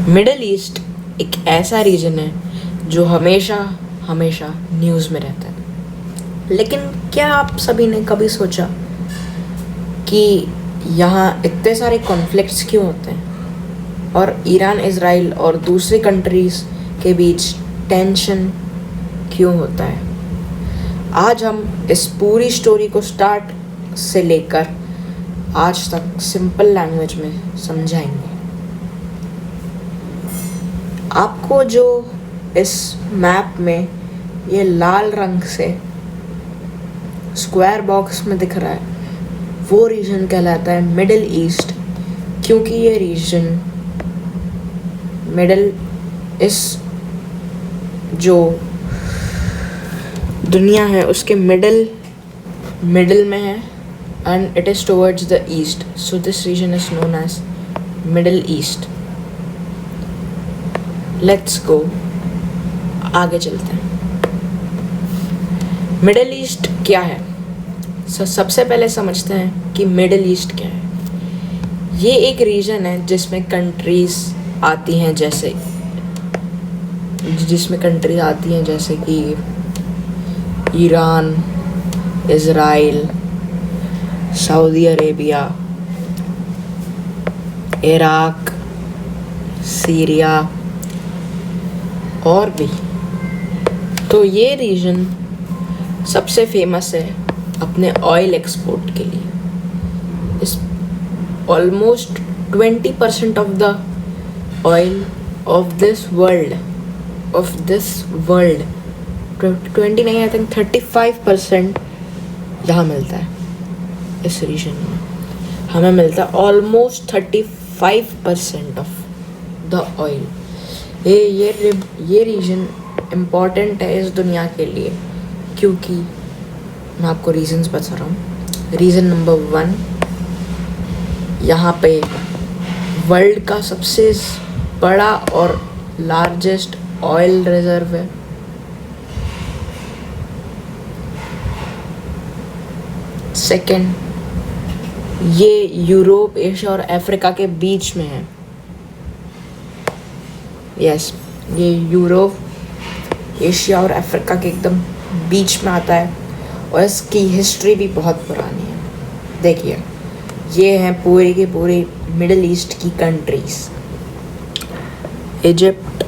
Middle east एक ऐसा reason है जो हमेशा हमेशा न्यूज़ में रहता है, लेकिन क्या आप सभी ने कभी सोचा कि यहाँ इतने सारे कॉन्फ्लिक्ट्स क्यों होते हैं और ईरान, इज़राइल और दूसरी कंट्रीज़ के बीच टेंशन क्यों होता है? आज हम इस पूरी स्टोरी को स्टार्ट से लेकर आज तक सिंपल लैंग्वेज में समझाएंगे। आपको जो इस मैप में ये लाल रंग से स्क्वायर बॉक्स में दिख रहा है वो रीजन कहलाता है मिडिल ईस्ट, क्योंकि ये रीजन मिडिल इस जो दुनिया है उसके मिडिल में है and it is towards the east, so this region is known as Middle East. Let's go, आगे चलते हैं। मिडिल ईस्ट क्या है? सबसे पहले समझते हैं कि मिडिल ईस्ट क्या है। ये एक रीजन है जिसमें कंट्रीज आती हैं जैसे कि Iran, Israel, Saudi Arabia, Iraq, Syria और भी। तो ये रीजन सबसे फेमस है अपने ऑयल एक्सपोर्ट के लिए। इस almost 20% of the oil of this world 20 नहीं, आई थिंक 35% यहाँ मिलता है। इस रीजन में हमें मिलता है ऑलमोस्ट 35% ऑफ द ऑयल। ये रीजन इम्पॉर्टेंट है इस दुनिया के लिए, क्योंकि मैं आपको रीजंस बता रहा हूँ। रीज़न नंबर 1, यहाँ पे वर्ल्ड का सबसे बड़ा और लार्जेस्ट ऑयल रिजर्व है। सेकेंड, ये यूरोप, एशिया और अफ्रीका के बीच में है। यस, ये यूरोप, एशिया और अफ्रीका के एकदम बीच में आता है और इसकी हिस्ट्री भी बहुत पुरानी है। देखिए, ये हैं पूरी की पूरी मिडिल ईस्ट की countries. Egypt,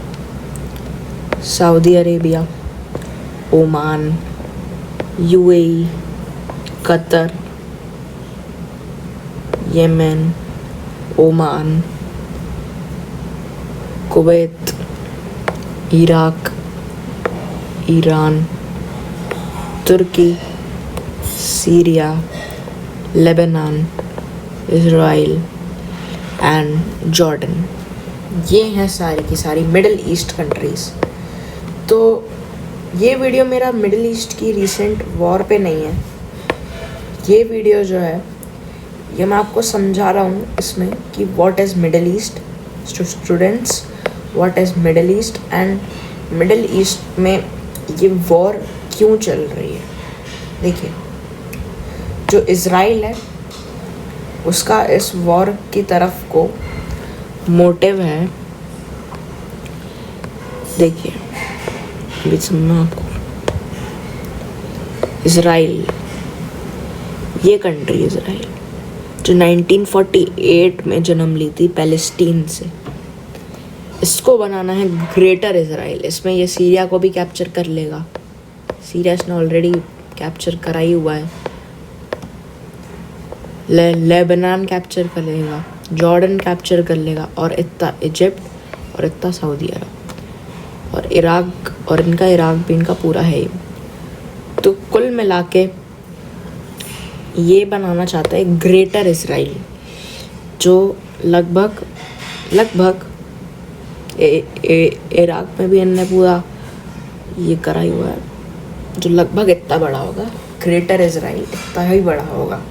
Saudi Arabia, Oman, UAE, Qatar, Yemen, Oman, Kuwait, Iraq, Iran, Turkey, Syria, Lebanon, Israel and Jordan. ये हैं सारी की सारी मिडिल ईस्ट कंट्रीज़। तो ये वीडियो मेरा मिडिल ईस्ट की रीसेंट वॉर पे नहीं है। ये वीडियो जो है ये मैं आपको समझा रहा हूँ इसमें कि what is middle east, students, what is middle east and middle east में ये वॉर क्यों चल रही है। देखिए, जो इज़राइल है उसका इस वॉर की तरफ को मोटिव है। देखिए, अभी समझना आपको। इज़राइल, ये कंट्री इज़राइल जो 1948 में जन्म ली थी पैलेस्टीन से, इसको बनाना है ग्रेटर इज़राइल। इसमें ये सीरिया को भी कैप्चर कर लेगा। सीरिया इसने ऑलरेडी कैप्चर करा ही हुआ है। लेबनान कैप्चर कर लेगा, जॉर्डन कैप्चर कर लेगा और इतना इजिप्ट और इतना सऊदी अरब और इराक, और इनका इराक भी इनका पूरा है। तो कुल मिला के ये बनाना चाहता है ग्रेटर इज़राइल, जो लगभग इराक में भी इन्होंने पूरा ये करा ही हुआ है, जो लगभग इतना बड़ा होगा। ग्रेटर इज़राइल इतना ही बड़ा होगा।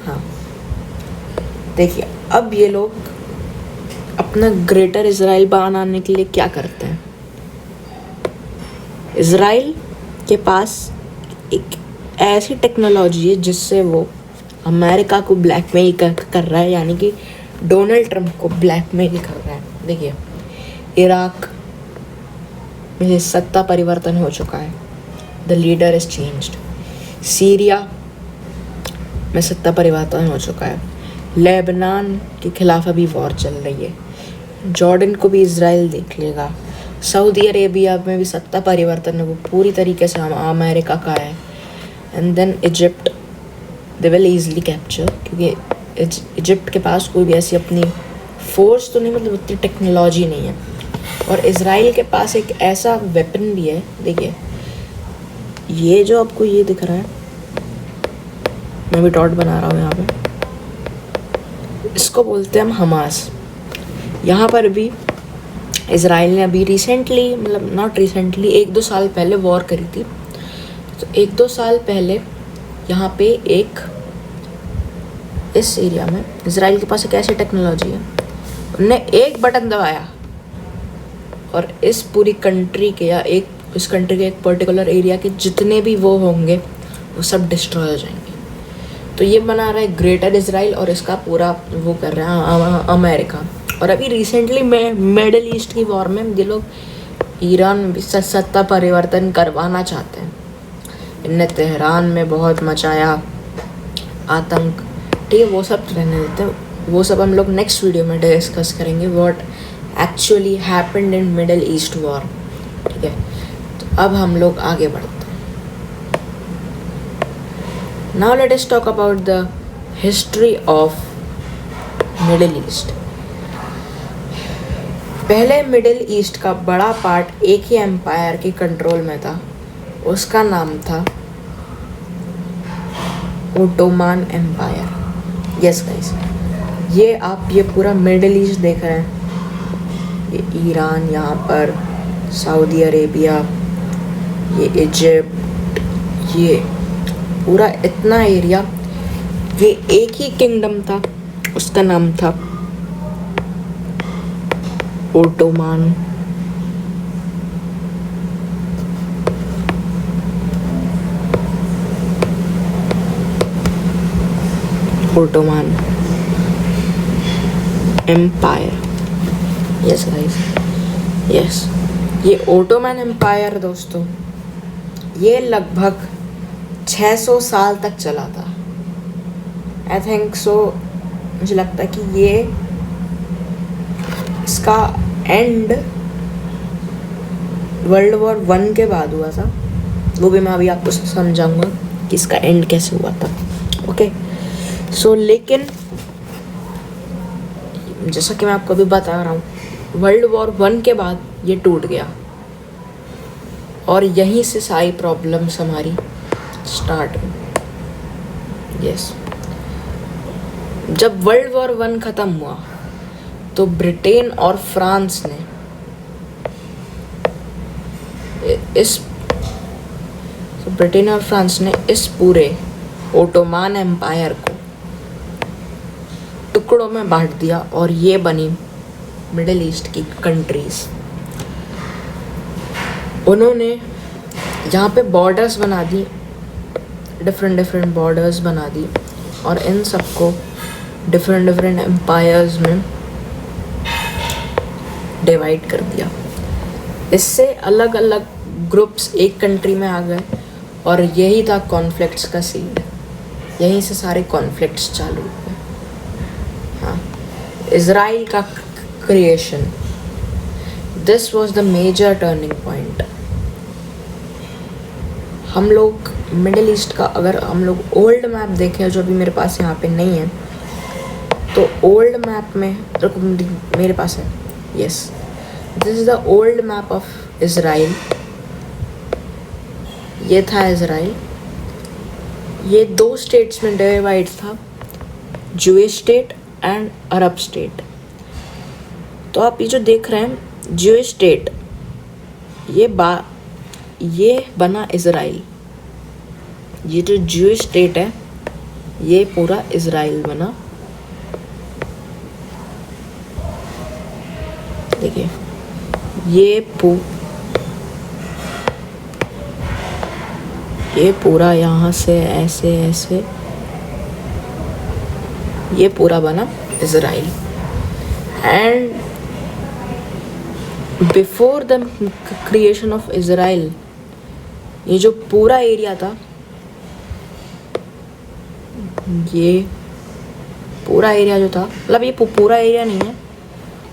हाँ, देखिए, अब ये लोग अपना ग्रेटर इज़राइल बनाने के लिए क्या करते हैं। इज़राइल के पास एक ऐसी टेक्नोलॉजी है जिससे वो अमेरिका को ब्लैकमेल कर रहा है, यानी कि डोनाल्ड ट्रंप को ब्लैकमेल कर रहा है। देखिए, इराक में सत्ता परिवर्तन हो चुका है, the leader is changed. Syria में सत्ता परिवर्तन हो चुका है। लेबनान के खिलाफ अभी वॉर चल रही है। जॉर्डन को भी इजराइल देख लेगा। सऊदी अरेबिया में भी सत्ता परिवर्तन है, वो पूरी तरीके से अमेरिका का है। And then Egypt they will easily capture, क्योंकि इजिप्ट के पास कोई भी ऐसी अपनी फोर्स तो नहीं, मतलब उतनी टेक्नोलॉजी नहीं है। और इजराइल के पास एक ऐसा वेपन भी है, देखिए ये जो आपको ये दिख रहा है, मैं भी डॉट बना रहा हूँ यहाँ पे, इसको बोलते हैं हम हमास। यहाँ पर भी इजराइल ने अभी रिसेंटली, मतलब नॉट रिसेंटली, 1-2 साल पहले वॉर करी थी। तो 1-2 साल पहले यहाँ पे एक इस एरिया में इजराइल के पास एक ऐसी टेक्नोलॉजी है, उन्होंने एक बटन दबाया और इस पूरी कंट्री के या इस कंट्री के एक पर्टिकुलर एरिया के जितने भी वो होंगे वो सब डिस्ट्रॉय हो जाएंगे। तो ये बना रहा है ग्रेटर इजराइल और इसका पूरा वो कर रहा है अमेरिका। और अभी रिसेंटली में मिडिल ईस्ट की वॉर में ये लोग ईरान में भी सत्ता परिवर्तन करवाना चाहते हैं। इनने तेहरान में बहुत मचाया आतंक, ठीक है, वो सब रहने देते हैं, वो सब हम लोग नेक्स्ट वीडियो में डिस्कस करेंगे, what actually happened in middle east war, ठीक है। तो अब हम लोग आगे बढ़ते हैं। Now let us talk about the history of middle east. पहले मिडिल ईस्ट का बड़ा पार्ट एक ही एम्पायर के कंट्रोल में था, उसका नाम था ओटोमान एम्पायर। यस गाइस, ये आप ये पूरा मिडिल ईस्ट देख रहे हैं, ये ईरान, यहाँ पर सऊदी अरेबिया, ये इजिप्ट, ये पूरा इतना एरिया, ये एक ही किंगडम था, उसका नाम था Ottoman. Ottoman empire. Yes guys, yes, ये ओटोमन एम्पायर दोस्तों, ये लगभग 600 साल तक चला था। आई थिंक सो, मुझे लगता है कि ये इसका एंड वर्ल्ड वॉर 1 के बाद हुआ था, वो भी मैं अभी आपको समझाऊंगा कि इसका एंड कैसे हुआ था। ओके सो, लेकिन जैसा कि मैं आपको अभी बता रहा हूँ, वर्ल्ड वॉर 1 के बाद ये टूट गया और यहीं से सारी प्रॉब्लम्स हमारी स्टार्ट हुई। यस, जब वर्ल्ड वॉर 1 ख़त्म हुआ तो ब्रिटेन और फ्रांस ने इस पूरे ओटोमान एम्पायर को टुकड़ों में बांट दिया और ये बनी मिडिल ईस्ट की कंट्रीज। उन्होंने यहाँ पे बॉर्डर्स बना दी, डिफरेंट बॉर्डर्स बना दी और इन सबको डिफरेंट एम्पायर्स में डिवाइड कर दिया। इससे अलग अलग ग्रुप्स एक कंट्री में आ गए और यही था कॉन्फ्लिक्ट्स का सीड, यहीं से सारे कॉन्फ्लिक्ट्स चालू हुए। हाँ, इजराइल का creation, this was the major turning point. हम लोग मिडिल ईस्ट का, अगर हम लोग ओल्ड मैप देखें जो अभी मेरे पास यहाँ पे नहीं है, तो ओल्ड मैप में मेरे पास है, yes, this is the old map of Israel. ये था इजराइल, ये 2 स्टेट्स में डिवाइड था, Jewish state and Arab state. तो आप ये जो देख रहे हैं जूइश स्टेट, ये बना इजराइल। ये जो जूइश स्टेट है ये पूरा इजराइल बना। देखिए ये पूरा यहाँ से ऐसे ऐसे ये पूरा बना Israel. And before the creation of Israel ये जो पूरा एरिया था, ये पूरा एरिया जो था, मतलब ये पूरा एरिया नहीं है,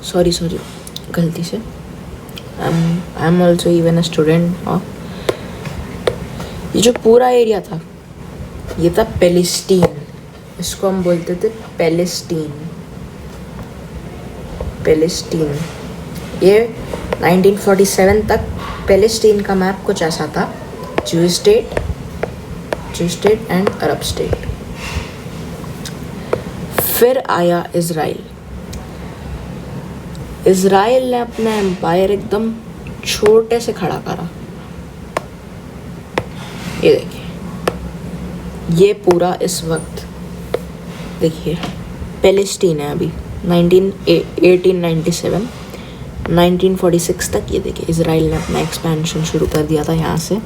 सॉरी गलती से, I am also even a student. और ये जो पूरा एरिया था ये था पैलेस्टीन, इसको हम बोलते थे पैलेस्टीन। ये 1947 तक पैलेस्टीन का मैप कुछ ऐसा था, Jewish state and Arab state. फिर आया इज़राइल ने अपना एम्पायर एकदम छोटे से खड़ा करा। ये देखिए, ये पूरा इस वक्त देखिए पैलेस्टीन है अभी 1897 1946 तक। ये देखिए इज़राइल ने अपना एक्सपेंशन शुरू कर दिया था यहाँ से,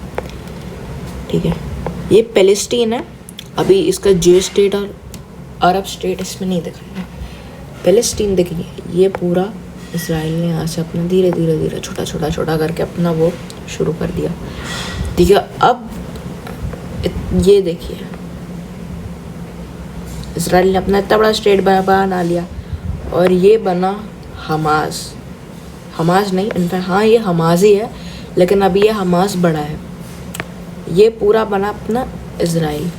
ठीक है। ये पैलेस्टीन है अभी, इसका ज्यूइश स्टेट और अरब स्टेट इसमें नहीं दिख रहा है। पैलेस्टीन देखिए, ये पूरा इज़राइल ने यहाँ से अपना धीरे धीरे छोटा करके अपना वो शुरू कर दिया, ठीक है। अब ये देखिए इज़राइल ने अपना इतना बड़ा स्टेट बना लिया और ये बना हमास नहीं, इनफैक्ट हाँ ये हमास ही है, लेकिन अभी ये हमास बड़ा है। ये पूरा बना अपना इज़राइल,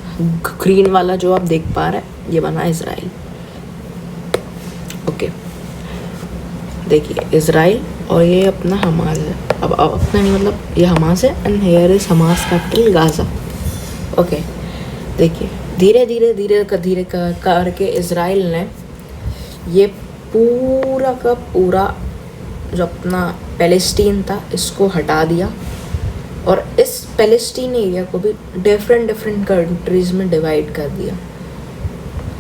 ग्रीन वाला जो आप देख पा रहे हैं ये बना इज़राइल, ओके। देखिए इज़राइल और ये अपना हमास है, अब अपना नहीं, मतलब ये हमास है and here is Hamas capital Gaza, okay. देखिए धीरे करके इज़राइल ने ये पूरा का पूरा जो अपना पैलेस्टीन था इसको हटा दिया और इस पैलेस्टीन एरिया को भी डिफरेंट कंट्रीज़ में डिवाइड कर दिया।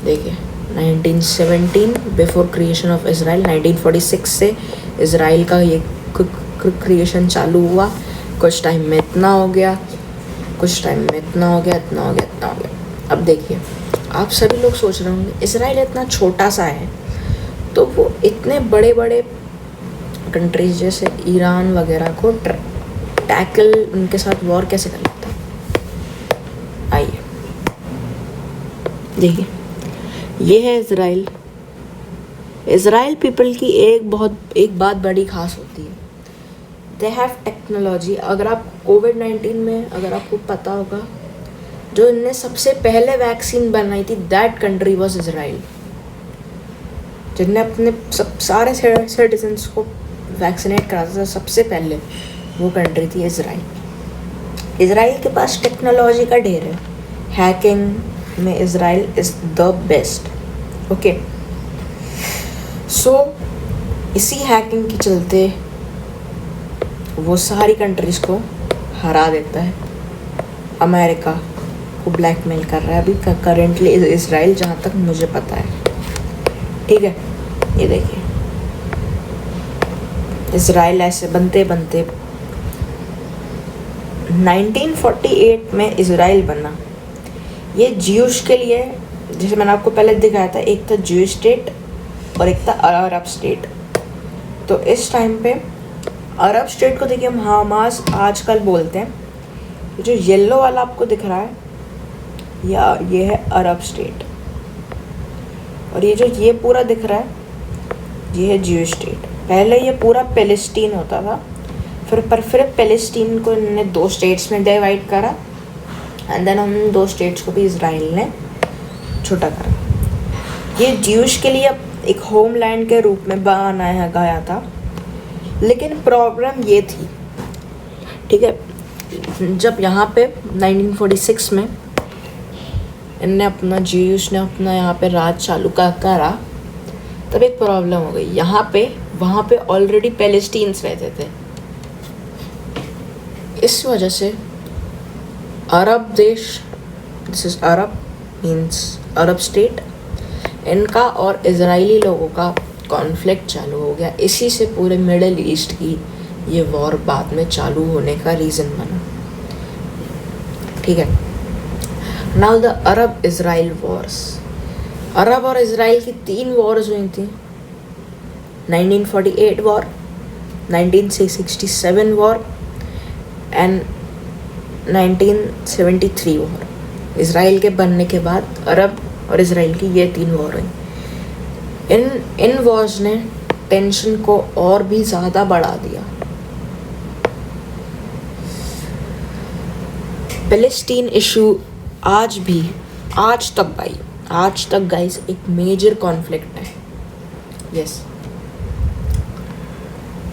देखिए 1917 बिफोर क्रिएशन ऑफ इज़राइल, 1946 से इज़राइल का ये क्रिएशन चालू हुआ। कुछ टाइम में इतना हो गया, कुछ टाइम में इतना हो गया। अब देखिए आप सभी लोग सोच रहे होंगे इज़राइल इतना छोटा सा है तो वो इतने बड़े कंट्रीज जैसे ईरान वगैरह को टैकल, उनके साथ वॉर कैसे कर लेता है। आइए देखिए, ये है इज़राइल पीपल की एक बात बड़ी खास होती है, दे हैव टेक्नोलॉजी। अगर आप कोविड-19 में अगर आपको पता होगा, जो इनने सबसे पहले वैक्सीन बनाई थी दैट कंट्री वाज इज़राइल, जिनने अपने सारे सिटीजन्स को वैक्सीनेट करा था सबसे पहले, वो कंट्री थी इज़राइल के पास टेक्नोलॉजी का ढेर है। हैकिंग में Israel is the best, okay. So इसी हैकिंग के चलते वो सारी कंट्रीज़ को हरा देता है। अमेरिका को ब्लैकमेल कर रहा है अभी करेंटली इज़राइल, जहाँ तक मुझे पता है, ठीक है। ये देखिए इज़राइल ऐसे बनते 1948 में इज़राइल बना। ये ज्यूश के लिए, जैसे मैंने आपको पहले दिखाया था, एक था ज्यूश स्टेट और एक था अरब स्टेट। तो इस टाइम पे अरब स्टेट को देखिए हम हमास आजकल बोलते हैं। जो येलो वाला आपको दिख रहा है ये है अरब स्टेट, और ये पूरा दिख रहा है ये है ज्यूश स्टेट। पहले ये पूरा पैलेस्टीन होता था, फिर पैलेस्टीन को इन्होंने 2 स्टेट्स में डिवाइड करा एंड देन उन 2 स्टेट्स को भी इज़राइल ने छोटा करा। ये ज्यूश के लिए एक होमलैंड के रूप में बनाया गया था, लेकिन प्रॉब्लम ये थी, ठीक है, जब यहाँ पे 1946 में इनने अपना ज्यूश ने अपना यहाँ पे राज चालू करा, तब एक प्रॉब्लम हो गई। वहाँ पे ऑलरेडी पैलेस्टीन्स रहते थे। इस वजह से अरब देश, this is Arab means Arab state, इनका और इज़राइली लोगों का कॉन्फ्लिक्ट चालू हो गया। इसी से पूरे मिडल ईस्ट की ये वॉर बाद में चालू होने का रीज़न बना, ठीक है। Now the Arab Israel wars. Arab और इज़राइल की 3 वॉर्स हुई थी। 1948 war, 1967 war and 1973 war. Israel के बनने के बाद अरब और इसराइल की ये 3 वॉर हुई। इन वॉर्स ने टेंशन को और भी ज़्यादा बढ़ा दिया। पैलेस्टीन इशू आज तक गाइस एक मेजर कॉन्फ्लिक्ट है। यस,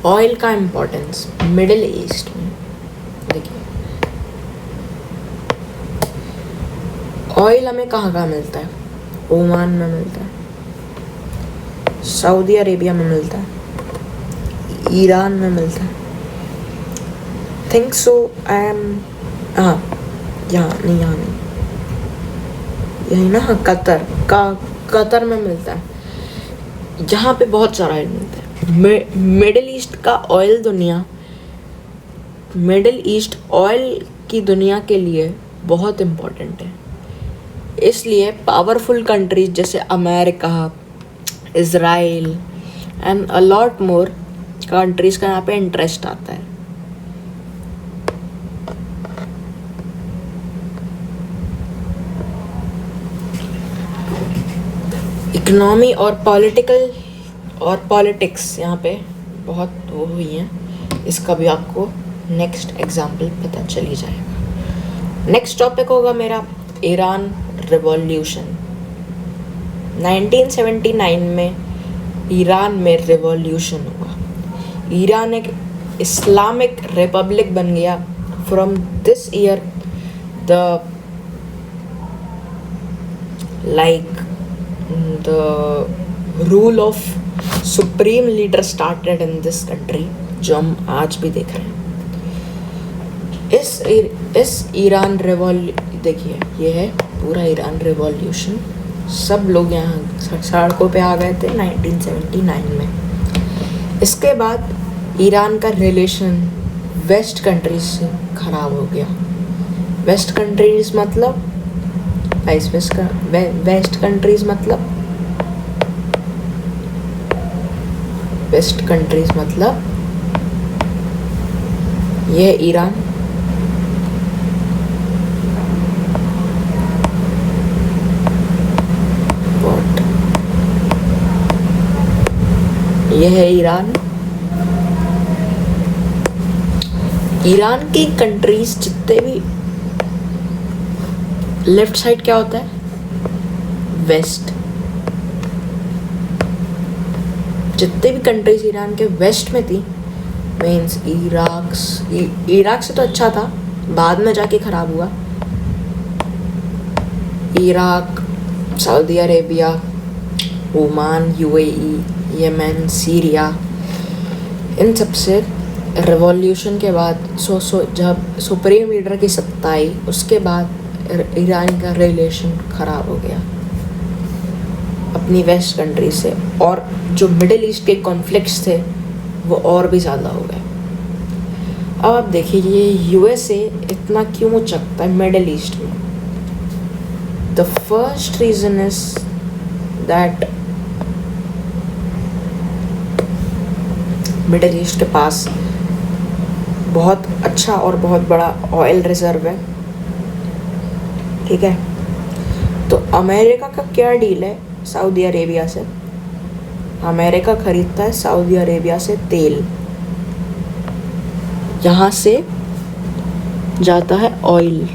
ऑयल का इम्पोर्टेंस मिडिल ईस्ट में देखिए, ऑयल हमें कहाँ मिलता है? ओमान में मिलता है, सऊदी अरेबिया में मिलता है, ईरान में मिलता है। थिंक सो आई एम यहाँ नहीं, यही ना, कतर में मिलता है। यहाँ पे बहुत सारा ऑयल मिलता है। मिडिल ईस्ट का ऑयल मिडिल ईस्ट ऑयल की दुनिया के लिए बहुत इम्पोर्टेंट है। इसलिए पावरफुल कंट्रीज जैसे America, Israel and a lot more countries का यहाँ पे इंटरेस्ट आता है। इकोनॉमी और पॉलिटिक्स यहाँ पे बहुत वो हुई हैं। इसका भी आपको नेक्स्ट एग्जाम्पल पता चल ही जाएगा। नेक्स्ट टॉपिक होगा मेरा ईरान रिवॉल्यूशन। 1979 में ईरान में रिवॉल्यूशन हुआ। ईरान एक इस्लामिक रिपब्लिक बन गया। From this year the rule of supreme leader started in this country, जो हम आज भी देख रहे हैं। इस ईरान देखिए, ये है पूरा ईरान रिवॉल्यूशन। सब लोग यहाँ सड़कों पे आ गए थे 1979 में। इसके बाद ईरान का रिलेशन वेस्ट कंट्रीज से ख़राब हो गया। वेस्ट कंट्रीज मतलब ये ईरान, ये है ईरान। ईरान की कंट्रीज जितने भी, लेफ्ट साइड क्या होता है? वेस्ट। जितने भी कंट्रीज ईरान के वेस्ट में थी, मीन्स इराक से तो अच्छा था, बाद में जाके ख़राब हुआ। Iraq, Saudi Arabia, Oman, UAE, Yemen, Syria, इन सब से रिवॉल्यूशन के बाद जब सुप्रीम लीडर की सत्ता आई, उसके बाद ईरान का रिलेशन ख़राब हो गया अपनी वेस्ट कंट्री से, और जो मिडिल ईस्ट के कॉन्फ्लिक्ट्स थे वो और भी ज़्यादा हो गए। अब आप देखिए, ये यूएसए इतना क्यों उचकता है मिडिल ईस्ट में? The first reason is that middle east के पास बहुत अच्छा और बहुत बड़ा ऑयल रिजर्व है, ठीक है। तो अमेरिका का क्या डील है सऊदी अरेबिया से? अमेरिका खरीदता है सऊदी अरेबिया से तेल, यहाँ से जाता है ऑयल,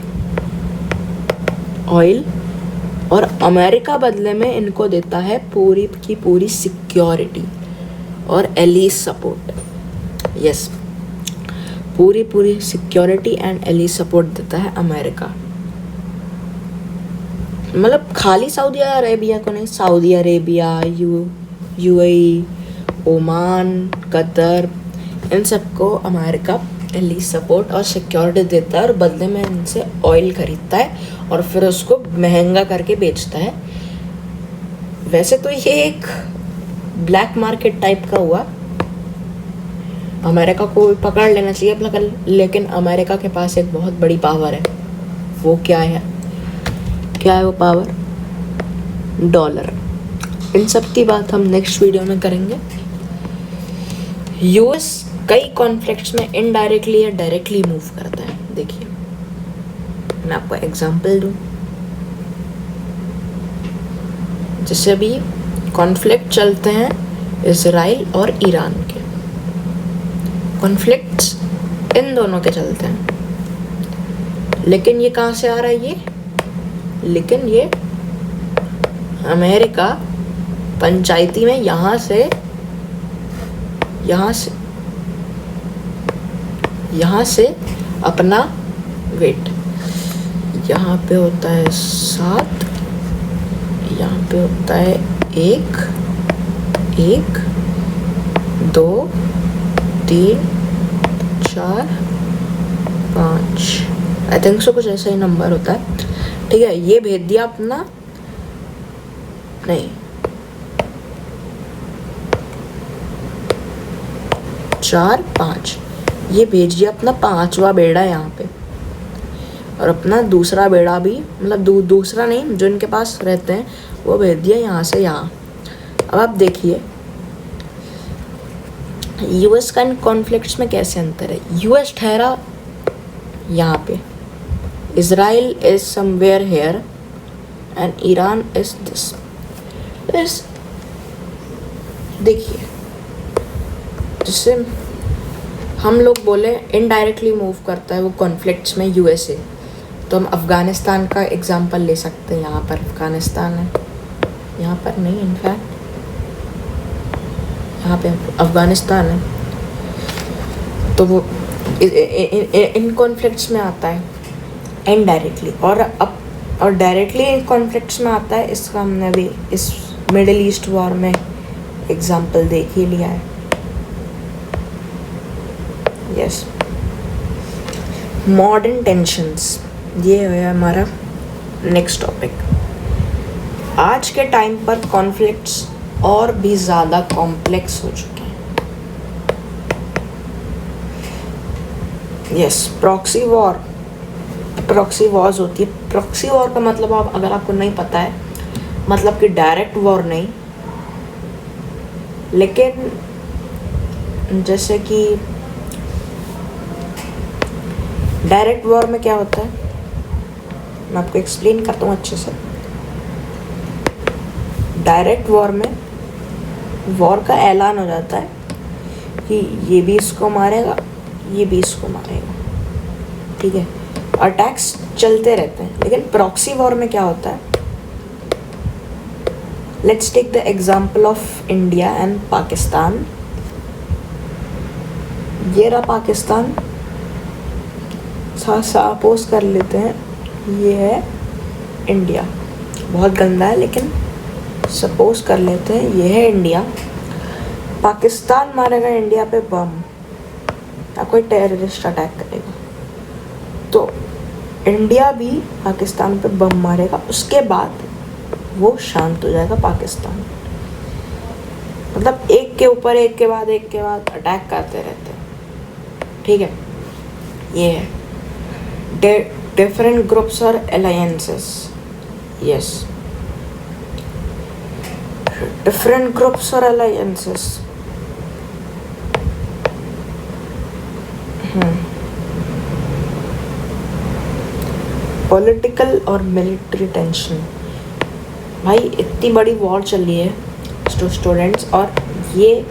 और अमेरिका बदले में इनको देता है पूरी की पूरी सिक्योरिटी और एली सपोर्ट। यस, पूरी सिक्योरिटी एंड एली सपोर्ट देता है अमेरिका। मतलब खाली सऊदी अरेबिया को नहीं, Saudi Arabia, UAE, Oman, Qatar, इन सबको अमेरिका एली सपोर्ट और सिक्योरिटी देता है, और बदले में इनसे ऑयल खरीदता है और फिर उसको महंगा करके बेचता है। वैसे तो ये एक ब्लैक मार्केट टाइप का हुआ, अमेरिका को पकड़ लेना चाहिए अपना, लेकिन अमेरिका के पास एक बहुत बड़ी पावर है। वो क्या है वो पावर? डॉलर। इन सब की बात हम नेक्स्ट वीडियो में करेंगे। यूएस कई कॉन्फ्लिक्ट्स में इनडायरेक्टली या डायरेक्टली मूव करता है। देखिए मैं आपको एग्जांपल दूं, जैसे अभी कॉन्फ्लिक्ट चलते हैं इजराइल और ईरान के, कॉन्फ्लिक्ट्स इन दोनों के चलते हैं, लेकिन ये कहाँ से आ रहा है लेकिन ये अमेरिका पंचायती में यहाँ से अपना वेट, यहाँ पे होता है 7, यहाँ पे होता है 1, 2, 3, 4, 5, आई थिंक सो कुछ ऐसा ही नंबर होता है। ठीक है, ये भेज दिया अपना, नहीं 4, 5, ये भेज दिया अपना 5वां बेड़ा यहाँ पे, और अपना दूसरा बेड़ा भी, मतलब दूसरा नहीं, जो इनके पास रहते हैं वो भेज दिया यहाँ से यहाँ। अब आप देखिए यूएस का इन कॉन्फ्लिक्ट्स में कैसे अंतर है। यूएस ठहरा यहाँ पे, Israel is somewhere here and Iran is this. देखिए जिससे हम लोग बोले इनडायरेक्टली मूव करता है वो कॉन्फ्लिक्ट्स में यूएसए, तो हम अफ़गानिस्तान का एग्जांपल ले सकते हैं। यहाँ पर अफ़गानिस्तान है, यहाँ पर नहीं, इनफैक्ट यहाँ पे अफ़गानिस्तान है, तो वो इन कॉन्फ्लिक्ट्स में आता है इनडायरेक्टली, और डायरेक्टली इन कॉन्फ्लिक्ट्स में आता है। इसका हमने भी इस मिडिल ईस्ट वॉर में एग्जांपल देख ही लिया है। यस, मॉडर्न टेंशन्स, ये है हमारा नेक्स्ट टॉपिक। आज के टाइम पर कॉन्फ्लिक्ट्स और भी ज़्यादा कॉम्प्लेक्स हो चुके हैं। यस, प्रॉक्सी वॉर्स होती है। प्रॉक्सी वॉर का मतलब अगर आपको नहीं पता है, मतलब कि डायरेक्ट वॉर नहीं, लेकिन जैसे कि डायरेक्ट वॉर में क्या होता है, मैं आपको एक्सप्लेन करता हूँ अच्छे से। डायरेक्ट वॉर में वॉर का ऐलान हो जाता है कि ये भी इसको मारेगा, ये भी इसको मारेगा, ठीक है, अटैक्स चलते रहते हैं। लेकिन प्रॉक्सी वॉर में क्या होता है, let's take the example of India and Pakistan. ये रहा पाकिस्तान, सपोज कर लेते हैं ये है इंडिया, बहुत गंदा है लेकिन सपोज कर लेते हैं ये है इंडिया। पाकिस्तान मारेगा इंडिया पे बम या कोई टेररिस्ट अटैक करेगा, तो इंडिया भी पाकिस्तान पे बम मारेगा, उसके बाद वो शांत हो जाएगा पाकिस्तान। मतलब एक के ऊपर एक के बाद अटैक करते रहते हैं, ठीक है। ये है different groups or alliances. Yes, different groups or alliances. Political और मिलिट्री टेंशन, भाई इतनी बड़ी वॉर चल रही है स्टूडेंट्स, और ये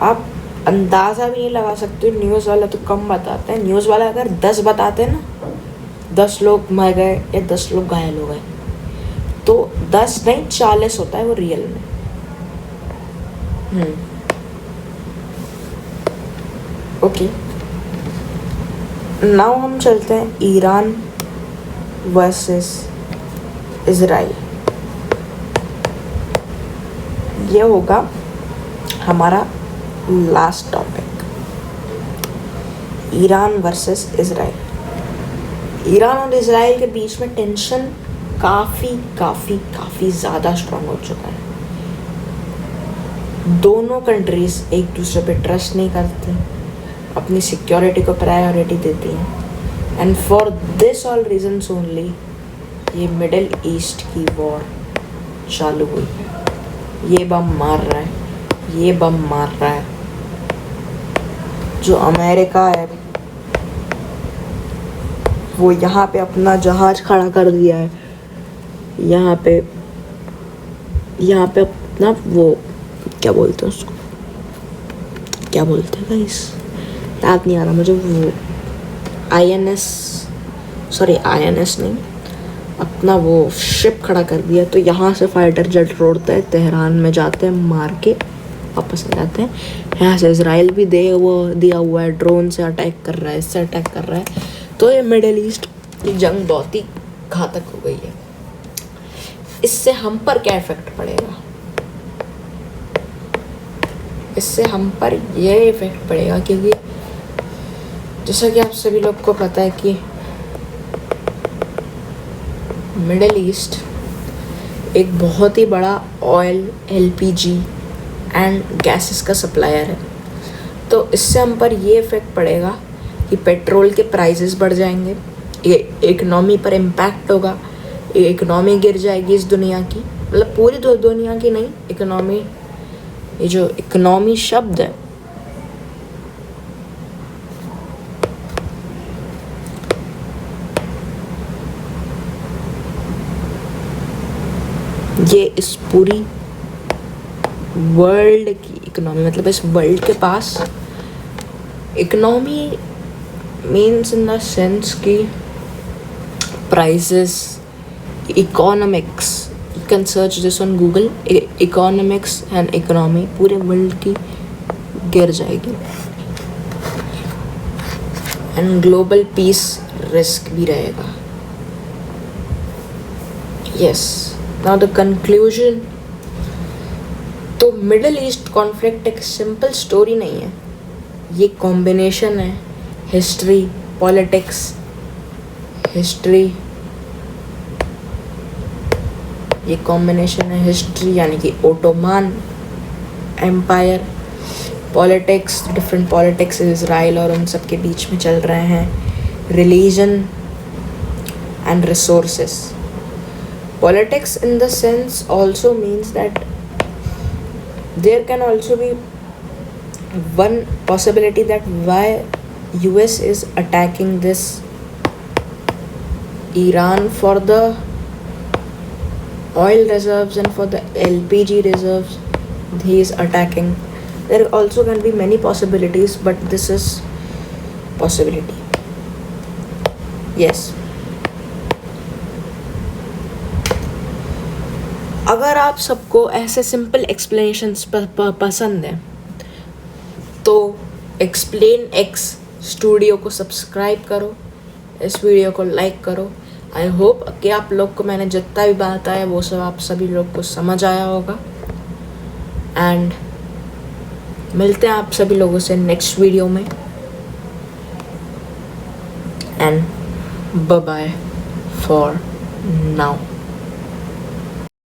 आप अंदाज़ा भी नहीं लगा सकते। न्यूज़ वाला तो कम बताते हैं, न्यूज़ वाला अगर 10 बताते हैं ना, 10 लोग मर गए या 10 लोग घायल हो गए, तो 10 नहीं 40 होता है वो रियल में। ओके, नाउ हम चलते हैं ईरान वर्सेस इजराइल। ये होगा हमारा last topic, Iran versus Israel. Iran और इजराइल के बीच में टेंशन काफ़ी ज़्यादा स्ट्रॉन्ग हो चुका है। दोनों कंट्रीज़ एक दूसरे पे ट्रस्ट नहीं करती, अपनी सिक्योरिटी को प्रायोरिटी देती हैं, and for this all reasons only ये मिडिल ईस्ट की वॉर चालू हुई है। ये बम मार रहा है, ये बम मार रहा है, जो अमेरिका है वो यहाँ पे अपना जहाज खड़ा कर दिया है, यहाँ पे अपना वो क्या बोलते हैं उसको, क्या बोलते हैं गाइस, याद नहीं आ रहा मुझे, वो INS नहीं, अपना वो शिप खड़ा कर दिया। तो यहाँ से फाइटर जेट उड़ता है, तेहरान में जाते हैं, मार के वापस आ जाते हैं। यहाँ से इसराइल भी दिया हुआ है, ड्रोन से अटैक कर रहा है, इससे अटैक कर रहा है। तो ये मिडिल ईस्ट की जंग बहुत ही घातक हो गई है। इससे हम पर क्या इफेक्ट पड़ेगा? इससे हम पर ये इफेक्ट पड़ेगा क्योंकि जैसा कि आप सभी लोग को पता है कि मिडिल ईस्ट एक बहुत ही बड़ा ऑयल, LPG एंड गैसेस का सप्लायर है। तो इससे हम पर ये इफ़ेक्ट पड़ेगा कि पेट्रोल के प्राइसेस बढ़ जाएंगे, ये इकनॉमी पर इम्पैक्ट होगा, ये इकनॉमी गिर जाएगी इस दुनिया की, मतलब पूरी दुनिया की नहीं, इकनॉमी, ये जो इकनॉमी शब्द है ये इस पूरी वर्ल्ड की इकोनॉमी, मतलब इस वर्ल्ड के पास economy means in the sense कि prices, economics, you can search this on Google, economics and economy पूरे वर्ल्ड की गिर जाएगी एंड ग्लोबल पीस रिस्क भी रहेगा। Yes, now the conclusion. तो मिडिल ईस्ट कॉन्फ्लिक्ट एक सिंपल स्टोरी नहीं है, ये कॉम्बिनेशन है हिस्ट्री, पॉलिटिक्स, ये कॉम्बिनेशन है हिस्ट्री यानी कि Ottoman Empire, politics, different politics Israel और उन सब के बीच में चल रहे हैं, religion and resources. Politics in the sense also means that there can also be one possibility that why US is attacking this Iran for the oil reserves and for the LPG reserves he is attacking. There also can be many possibilities, but this is possibility. Yes. अगर आप सबको ऐसे simple explanations पसंद हैं तो explain x studio को subscribe करो, इस वीडियो को लाइक करो। आई होप कि आप लोग को मैंने जितना भी बताया वो सब आप सभी लोग को समझ आया होगा एंड मिलते हैं आप सभी लोगों से नेक्स्ट वीडियो में and bye bye for now.